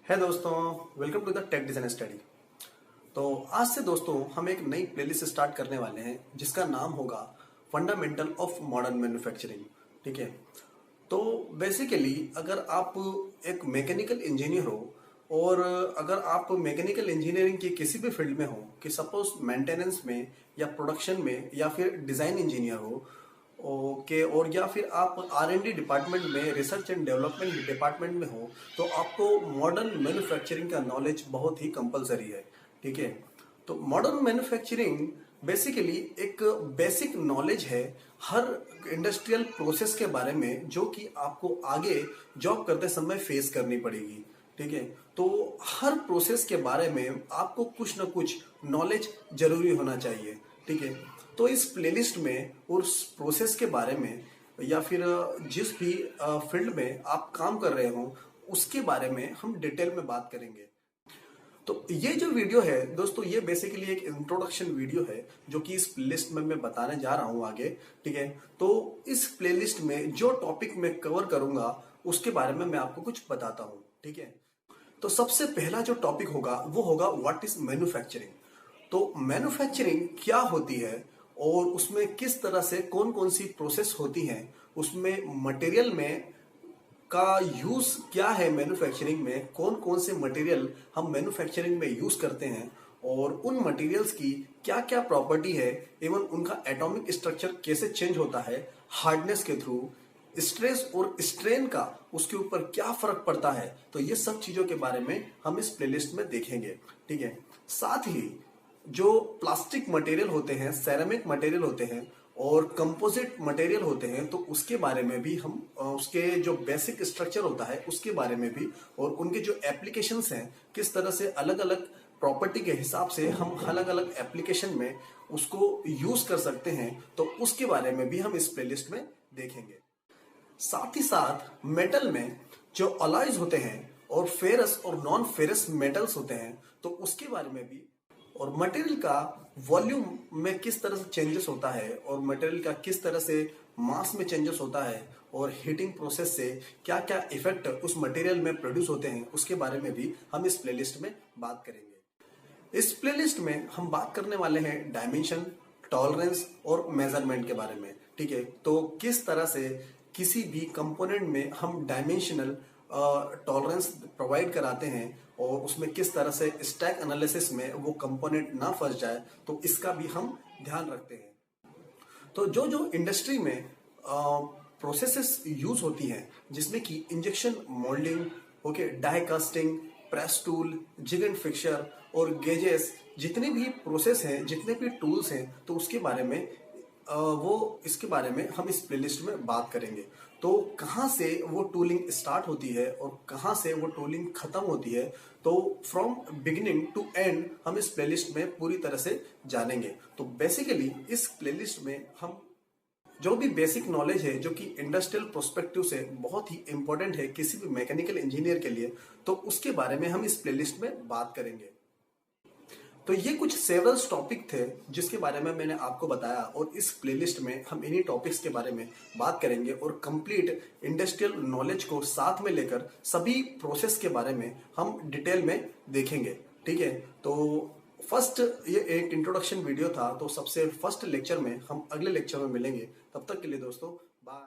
है दोस्तों, welcome to the tech design study. तो आज से दोस्तों हम एक नई प्लेलिस्ट स्टार्ट करने वाले हैं जिसका नाम होगा फंडामेंटल ऑफ मॉडर्न मैन्युफैक्चरिंग। ठीक है, तो बेसिकली अगर आप एक मैकेनिकल इंजीनियर हो और अगर आप मैकेनिकल इंजीनियरिंग की किसी भी फील्ड में हो कि सपोज मेंटेनेंस में या प्रोडक्शन में या फिर डिजाइन इंजीनियर हो ओके, और या फिर आप R&D डिपार्टमेंट में रिसर्च एंड डेवलपमेंट डिपार्टमेंट में हो तो आपको मॉडर्न मैन्युफैक्चरिंग का नॉलेज बहुत ही कंपलसरी है। ठीक है, तो मॉडर्न मैन्युफैक्चरिंग बेसिकली एक बेसिक नॉलेज है हर इंडस्ट्रियल प्रोसेस के बारे में जो कि आपको आगे जॉब करते समय फेस करनी पड़ेगी। ठीक है, तो हर प्रोसेस के बारे में आपको कुछ ना कुछ नॉलेज जरूरी होना चाहिए। ठीक है, तो इस प्लेलिस्ट में उस प्रोसेस के बारे में या फिर जिस भी फील्ड में आप काम कर रहे हो उसके बारे में हम डिटेल में बात करेंगे। तो ये जो वीडियो है दोस्तों, ये बेसिकली एक इंट्रोडक्शन वीडियो है जो कि इस प्लेलिस्ट में मैं बताने जा रहा हूं आगे। ठीक है, तो इस प्लेलिस्ट में जो टॉपिक मैं कवर करूंगा उसके बारे में मैं आपको कुछ बताता हूं। ठीक है, तो सबसे पहला जो टॉपिक होगा वो होगा व्हाट इज मैन्युफैक्चरिंग। तो मैन्युफैक्चरिंग क्या होती है और उसमें किस तरह से कौन कौन सी प्रोसेस होती हैं, उसमें मटेरियल में का यूज क्या है, मैन्युफैक्चरिंग में कौन कौन से मटेरियल हम मैन्युफैक्चरिंग में यूज करते हैं और उन मटेरियल्स की क्या क्या प्रॉपर्टी है, एवं उनका एटॉमिक स्ट्रक्चर कैसे चेंज होता है हार्डनेस के थ्रू, स्ट्रेस और स्ट्रेन का उसके ऊपर क्या फर्क पड़ता है। तो ये सब चीजों के बारे में हम इस प्लेलिस्ट में देखेंगे। ठीक है, साथ ही जो प्लास्टिक मटेरियल होते हैं, सेरेमिक मटेरियल होते हैं और कंपोजिट मटेरियल होते हैं, तो उसके बारे में भी हम उसके जो बेसिक स्ट्रक्चर होता है उसके बारे में भी, और उनके जो एप्लीकेशंस हैं किस तरह से अलग अलग प्रॉपर्टी के हिसाब से हम अलग अलग एप्लीकेशन में उसको यूज कर सकते हैं, तो उसके बारे में भी हम इस प्लेलिस्ट में देखेंगे। साथ ही साथ मेटल में जो अलॉयज होते हैं और फेरस और नॉन फेरस मेटल्स होते हैं तो उसके बारे में भी, और मटेरियल का वॉल्यूम में किस तरह से चेंजेस होता है और मटेरियल का किस तरह से मास में चेंजेस होता है और हीटिंग प्रोसेस से क्या क्या इफेक्ट उस मटेरियल में प्रोड्यूस होते हैं, उसके बारे में भी हम इस प्लेलिस्ट में बात करेंगे। इस प्लेलिस्ट में हम बात करने वाले हैं डायमेंशन, टॉलरेंस और मेजरमेंट के बारे में। ठीक है, तो किस तरह से किसी भी कंपोनेंट में हम डायमेंशनल टॉलरेंस प्रोवाइड कराते हैं और उसमें किस तरह से स्टैक एनालिसिस में वो कंपोनेंट ना फंस जाए, तो इसका भी हम ध्यान रखते हैं। तो जो जो इंडस्ट्री में प्रोसेसेस यूज होती हैं जिसमें कि injection moulding, okay, die casting, press tool, jig and fixture और गेजेस, जितने भी प्रोसेस हैं, जितने भी टूल्स हैं, तो उसके बारे में वो इसके बारे में हम इस प्लेलिस्ट में बात करेंगे। तो कहाँ से वो टूलिंग स्टार्ट होती है और कहाँ से वो टूलिंग खत्म होती है, तो फ्रॉम बिगिनिंग टू एंड हम इस प्लेलिस्ट में पूरी तरह से जानेंगे। तो बेसिकली इस प्लेलिस्ट में हम जो भी बेसिक नॉलेज है जो कि इंडस्ट्रियल प्रोस्पेक्टिव से बहुत ही इंपॉर्टेंट है किसी भी मैकेनिकल इंजीनियर के लिए, तो उसके बारे में हम इस प्लेलिस्ट में बात करेंगे। तो ये कुछ सेवरल टॉपिक थे जिसके बारे में मैंने आपको बताया, और इस प्लेलिस्ट में हम इन्हीं टॉपिक्स के बारे में बात करेंगे और कंप्लीट इंडस्ट्रियल नॉलेज को साथ में लेकर सभी प्रोसेस के बारे में हम डिटेल में देखेंगे। ठीक है, तो फर्स्ट ये एक इंट्रोडक्शन वीडियो था, तो सबसे फर्स्ट लेक्चर में हम अगले लेक्चर में मिलेंगे। तब तक के लिए दोस्तों बाय।